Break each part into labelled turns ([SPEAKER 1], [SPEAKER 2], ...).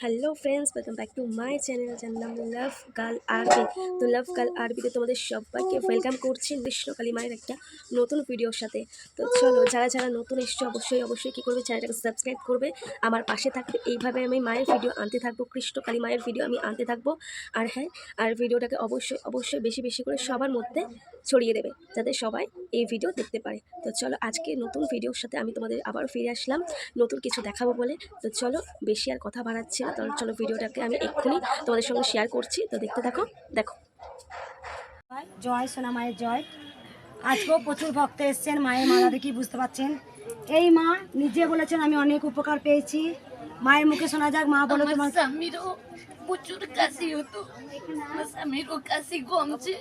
[SPEAKER 1] Hello friends, welcome back to my channel, যার নাম লাভ girl আরবি। তো লাভ গার্ল আরবিতে তোমাদের সবাইকে ওয়েলকাম করছি কৃষ্ণকালী মায়ের একটা নতুন ভিডিওর সাথে। তো চলো, যারা যারা নতুন এসছে অবশ্যই কী করবে, চ্যানেলটাকে সাবস্ক্রাইব করবে, আমার পাশে থাকবে। এইভাবে আমি মায়ের ভিডিও আনতে থাকবো, কৃষ্ণকালী মায়ের ভিডিও আমি আনতে থাকবো। আর হ্যাঁ, আর ভিডিওটাকে অবশ্যই বেশি করে সবার মধ্যে ছড়িয়ে দেবে, যাতে সবাই এই ভিডিও দেখতে পারে। তো চলো, আজকে নতুন ভিডিওর সাথে আমি তোমাদের আবার ফিরে আসলাম নতুন কিছু দেখাবো বলে। তো চলো, বেশি আর কথা বাড়াচ্ছি না, তো চলো ভিডিওটাকে আমি এক্ষুনি তোমাদের সঙ্গে শেয়ার করছি। তো দেখতে থাকো, দেখো।
[SPEAKER 2] জয় সোনা মায়ের জয়। আজকেও প্রচুর ভক্ত এসছেন, মায়ের মালা দেখি বুঝতে পারছেন। এই মা নিজে বলেছেন আমি অনেক উপকার পেয়েছি। মায়ের মুখে শোনা যাক, মা বলো তোমার
[SPEAKER 3] স্বামীরও প্রচুর কাশি হতো, আমার স্বামীরও কাশি কমছে।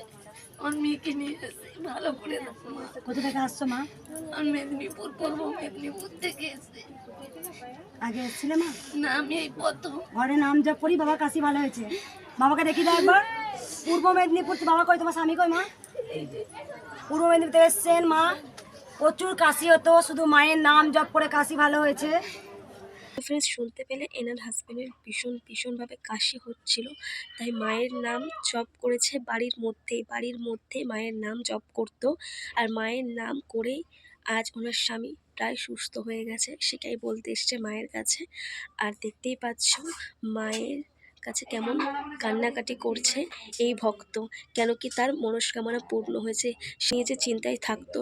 [SPEAKER 3] আমার মেয়েকে নিয়ে এসে ভালো করে দেখো মা।
[SPEAKER 2] কোথা থেকে আসছো মা?
[SPEAKER 3] আমি মেদিনীপুর, পূর্ব মেদিনীপুর থেকে এসে।
[SPEAKER 2] আগে এসছিলে মা?
[SPEAKER 3] না, আমি এই প্রথম।
[SPEAKER 2] ঘরে নাম জপ করি, বাবার কাশি ভালো হয়েছে। বাবাকে দেখি দাও একবার। পূর্ব মেদিনীপুর, বাবা কই, তোমার স্বামী কই মা? পূর্ব মেদিনীপুর থেকে এসছেন মা। প্রচুর কাশি হতো, শুধু মায়ের নাম জপ করে কাশি ভালো হয়েছে।
[SPEAKER 1] ফ্রেন্ডস, শুনতে পেলে এনার হাজব্যান্ডের ভীষণভাবে কাশি হচ্ছিল, তাই মায়ের নাম জপ করেছে। বাড়ির মধ্যে মায়ের নাম জপ করতো, আর মায়ের নাম করেই আজ ওনার স্বামী প্রায় সুস্থ হয়ে গেছে। সেটাই বলতে এসছে মায়ের কাছে। আর দেখতেই পাচ্ছ মায়ের কাছে কেমন কান্নাকাটি করছে এই ভক্ত, কেন কি তার মনস্কামনা পূর্ণ হয়েছে। সে যে চিন্তায় থাকতো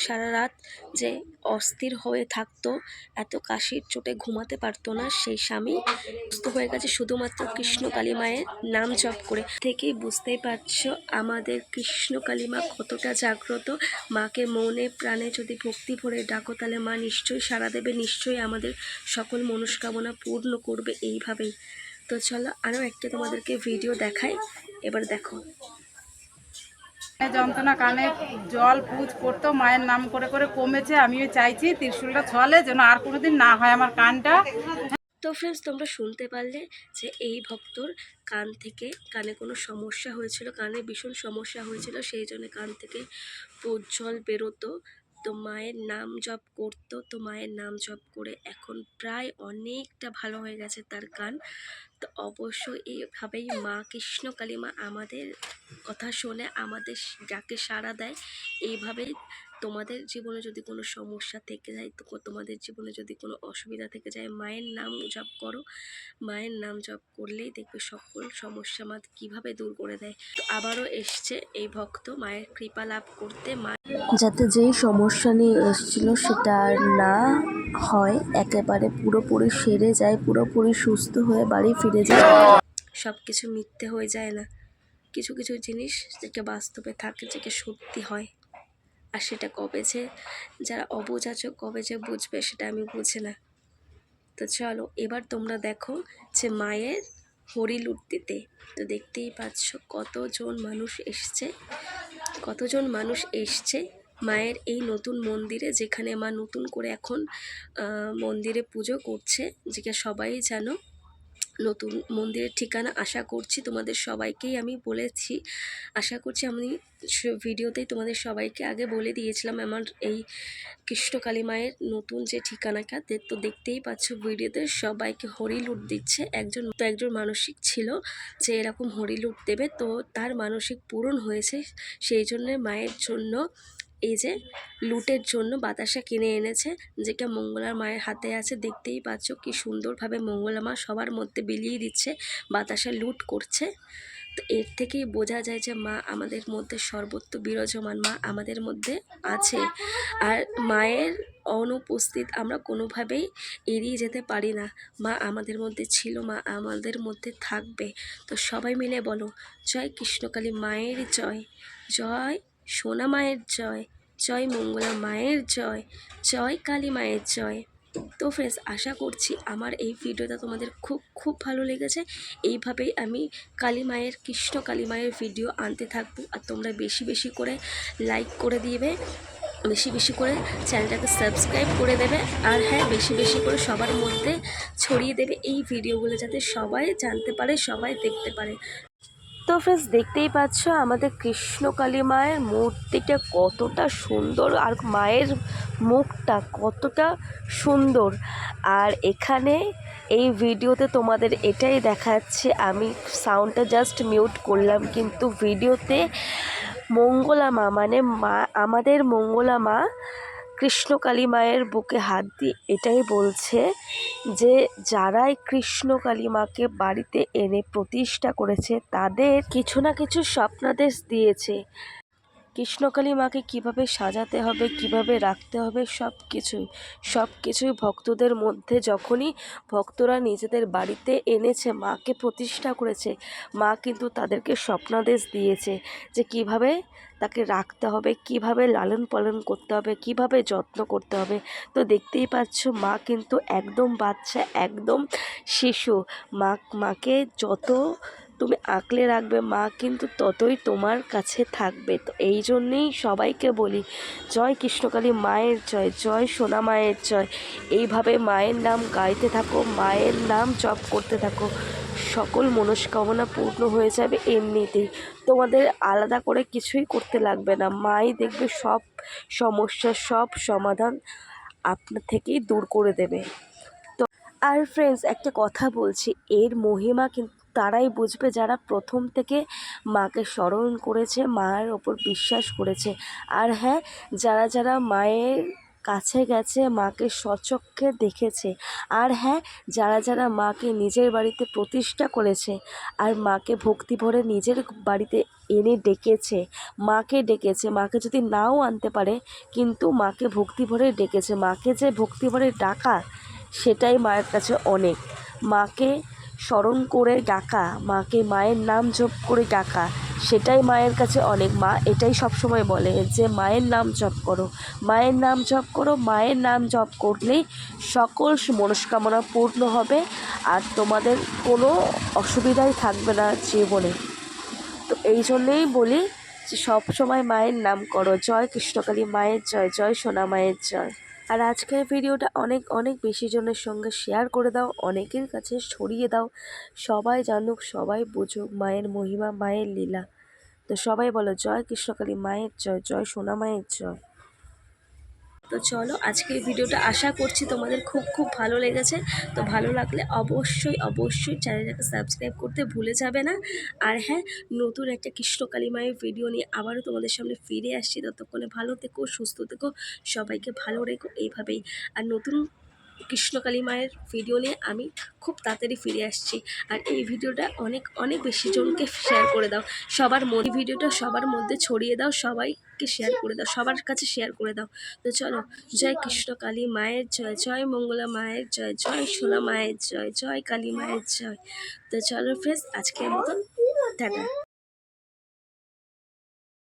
[SPEAKER 1] সারা রাত, যে অস্থির হয়ে থাকতো, এত কাশির চোটে ঘুমাতে পারতো না, সেই স্বামী সুস্থ হয়ে গেছে শুধুমাত্র কৃষ্ণকালী মায়ের নাম জপ করে। থেকেই বুঝতেই পারছো আমাদের কৃষ্ণকালী মা কতটা জাগ্রত। মাকে মনে প্রাণে যদি ভক্তি ভরে ডাকো, তাহলে মা নিশ্চয়ই সাড়া দেবে, নিশ্চয়ই আমাদের সকল মনস্কামনা পূর্ণ করবে এইভাবেই। তো চলো, আরও একটা তোমাদেরকে ভিডিও দেখাই, এবার দেখো।
[SPEAKER 4] যন্ত্রণা, কানে জল পুজ পড়তো, মায়ের নাম করে করে কমেছে। আমিও চাইছি ত্রিশূলটা ছলে যেন আর কোনোদিন না হয় আমার কানটা।
[SPEAKER 1] তো ফ্রেন্ডস, তোমরা শুনতে পারলে যে এই ভক্তর কানে কোনো সমস্যা হয়েছিল, কানে ভীষণ সমস্যা হয়েছিল, সেই জন্য কান থেকে জল বেরোতো। তো মায়ের নাম জপ করতো, তো মায়ের নাম জপ করে এখন প্রায় অনেকটা ভালো হয়ে গেছে তার কান। তো অবশ্যই এইভাবেই মা কৃষ্ণকালী মা আমাদের কথা শোনে, আমাদের ডাকে সাড়া দেয়। এইভাবেই তোমাদের জীবনে যদি কোনো সমস্যা থেকে যায়, তো তোমাদের জীবনে যদি কোনো অসুবিধা থেকে যায়, মায়ের নাম জপ করো। মায়ের নাম জপ করলেই দেখবে সকল সমস্যা মা কীভাবে দূর করে দেয়। তো আবারও এসছে এই ভক্ত মায়ের কৃপা লাভ করতে, যাতে যেই সমস্যা নিয়ে এসেছিল সেটা আর না হয়, একেবারে পুরোপুরি সেরে যায়, পুরোপুরি সুস্থ হয়ে বাড়ি ফিরে যায়। সব কিছু মিথ্যে হয়ে যায় না, কিছু কিছু জিনিস যেটা বাস্তবে থাকে, যেটা সত্যি হয়। আর সেটা যারা অবুঝ আছো কবে যে বুঝবে, সেটা আমি বুঝি না। তো চলো, এবার তোমরা দেখো যে মায়ের হরি লুট দিতে। তো দেখতেই পাচ্ছ কতজন মানুষ এসছে মায়ের এই নতুন মন্দিরে, যেখানে মা নতুন করে এখন মন্দিরে পুজো করছে, যেটা সবাই জানো। নতুন মন্দিরের ঠিকানা আশা করছি তোমাদের সবাইকেই আমি বলেছি, আশা করছি আমি ভিডিওতেই তোমাদের সবাইকে আগে বলে দিয়েছিলাম আমার এই কৃষ্ণকালী মায়ের নতুন যে ঠিকানাটা। তো দেখতেই পাচ্ছ ভিডিওতে সবাইকে হরি লুট দিচ্ছে। একজন মানসিক ছিল যে এরকম হরি লুট দেবে, তো তার মানসিক পূরণ হয়েছে। সেই জন্য মায়ের জন্য এই যে লুটের জন্য বাতাসা কিনে এনেছে, যেটা মঙ্গলার মায়ের হাতে আছে। দেখতেই পাচ্ছ কি সুন্দরভাবে মঙ্গলা মা সবার মধ্যে বিলিয়ে দিচ্ছে, বাতাসা লুট করছে। তো এর থেকেই বোঝা যায় যে মা আমাদের মধ্যে সর্বত্র বিরাজমান, মা আমাদের মধ্যে আছে। আর মায়ের অনুপস্থিত আমরা কোনোভাবেই এড়িয়ে যেতে পারি না। মা আমাদের মধ্যে ছিল, মা আমাদের মধ্যে থাকবে। তো সবাই মিলে বলো, জয় কৃষ্ণকালী মায়ের জয়, জয় সোনা মায়ের জয়, জয় মঙ্গলা মায়ের জয়, জয় কালী মায়ের জয়। তো ফ্রেন্ডস, আশা করছি আমার এই ভিডিওটা তোমাদের খুব ভালো লেগেছে। এইভাবেই আমি কৃষ্ণকালী মায়ের ভিডিও আনতে থাকবো। আর তোমরা বেশি করে লাইক করে দিবে, বেশি করে চ্যানেলটাকে সাবস্ক্রাইব করে দেবে। আর হ্যাঁ, বেশি করে সবার মধ্যে ছড়িয়ে দেবে এই ভিডিওগুলো, যাতে সবাই জানতে পারে, সবাই দেখতে পারে। তো ফ্রেন্ডস দেখতেই পাচ্ছ আমাদের কৃষ্ণকালী মায়ের মূর্তিটা কতটা সুন্দর আর মায়ের মুখটা কতটা সুন্দর। আর এখানে এই ভিডিওতে তোমাদের এটাই দেখাচ্ছে, আমি সাউন্ডটা জাস্ট মিউট করলাম, কিন্তু ভিডিওতে মঙ্গলা মা মানে মা আমাদের মঙ্গলা মা কৃষ্ণকালী মায়ের বুকে হাত দিয়ে এটাই বলছে যে যারাই কৃষ্ণকালী মাকে বাড়িতে এনে প্রতিষ্ঠা করেছে তাদের কিছু না কিছু স্বপ্নাদেশ দিয়েছে। কৃষ্ণকালী মাকে কিভাবে সাজাতে হবে, কিভাবে রাখতে হবে, সব কিছুই ভক্তদের মধ্যে যখনই ভক্তরা নিজেদের বাড়িতে এনেছে, মাকে প্রতিষ্ঠা করেছে, মা কিন্তু তাদেরকে স্বপ্নাদেশ দিয়েছে যে কিভাবে তাকে রাখতে হবে, কিভাবে লালন পালন করতে হবে, কিভাবে যত্ন করতে হবে। তো দেখতেই পাচ্ছ মা কিন্তু একদম বাচ্চা, একদম শিশু। মাকে যত তুমি আঁকলে রাখবে মা কিন্তু ততই তোমার কাছে থাকবে। তো এই জন্যেই সবাইকে বলি জয় কৃষ্ণকালী মায়ের জয়, জয় সোনা মায়ের জয়। এইভাবে মায়ের নাম গাইতে থাকো, মায়ের নাম জপ করতে থাকো, সকল মনস্কামনা পূর্ণ হয়ে যাবে এমনিতেই। তোমাদের আলাদা করে কিছুই করতে লাগবে না, মাই দেখবে সব সমস্যা, সব সমাধান আপনার থেকেই দূর করে দেবে। আর ফ্রেন্ডস একটা কথা বলছি, এর মহিমা কিন্তু তারাই বুঝবে যারা প্রথম থেকে মাকে স্মরণ করেছে, মায়ের ওপর বিশ্বাস করেছে। আর হ্যাঁ, যারা যারা মায়ের কাছে গেছে, মাকে স্বচক্ষে দেখেছে, আর হ্যাঁ, যারা যারা মাকে নিজের বাড়িতে প্রতিষ্ঠা করেছে আর মাকে ভক্তি ভরে নিজের বাড়িতে এনে ডেকেছে, মাকে যদি নাও আনতে পারে কিন্তু মাকে ভক্তি ভরে ডেকেছে, মাকে যে ভক্তি ভরে ডাকা সেটাই মায়ের কাছে অনেক। মাকে স্মরণ করে ডাকা, মাকে মায়ের নাম জপ করে ডাকা, সেটাই মায়ের কাছে অনেক। মা এটাই সবসময় বলে যে মায়ের নাম জপ করো, মায়ের নাম জপ করো, মায়ের নাম জপ করলেই সকল মনস্কামনা পূর্ণ হবে আর তোমাদের কোনো অসুবিধাই থাকবে না জীবনে। তো এই জন্যেই বলি যে সব সময় মায়ের নাম করো। জয় কৃষ্ণকালী মায়ের জয়, জয় সোনা মায়ের জয়। আর আজকের ভিডিওটা অনেক অনেক বেশি জনের সঙ্গে শেয়ার করে দাও, অনেকের কাছে ছড়িয়ে দাও, সবাই জানুক, সবাই বুঝুক মায়ের মহিমা, মায়ের লীলা। তো সবাই বলো জয় কৃষ্ণকালী মায়ের জয়, জয় সোনা মায়ের জয়। তো চলো আজকের ভিডিওটা আশা করছি তোমাদের খুব খুব ভালো লেগেছে। তো ভালো লাগলে অবশ্যই অবশ্যই চ্যানেলটাকে সাবস্ক্রাইব করতে ভুলে যাবে না। আর হ্যাঁ, নতুন একটা কৃষ্ণকালী মায়ের ভিডিও নিয়ে আবারও তোমাদের সামনে ফিরে আসছি। ততক্ষণে ভালো থেকো, সুস্থ থেকো, সবাইকে ভালো রেখো এইভাবেই। আর নতুন কৃষ্ণকালী মায়ের ভিডিও নিয়ে আমি খুব তাড়াতাড়ি ফিরে আসছি। আর এই ভিডিওটা অনেক অনেক বেশি জনকে শেয়ার করে দাও, ভিডিওটা সবার মধ্যে ছড়িয়ে দাও, সবাইকে শেয়ার করে দাও, সবার কাছে শেয়ার করে দাও। তো চলো, জয় কৃষ্ণকালী মায়ের জয়, জয় মঙ্গলা মায়ের জয়, জয় সোনা মায়ের জয়, জয় কালী মায়ের জয়। তো চলো ফ্রেন্ডস, আজকের মতন টাটা।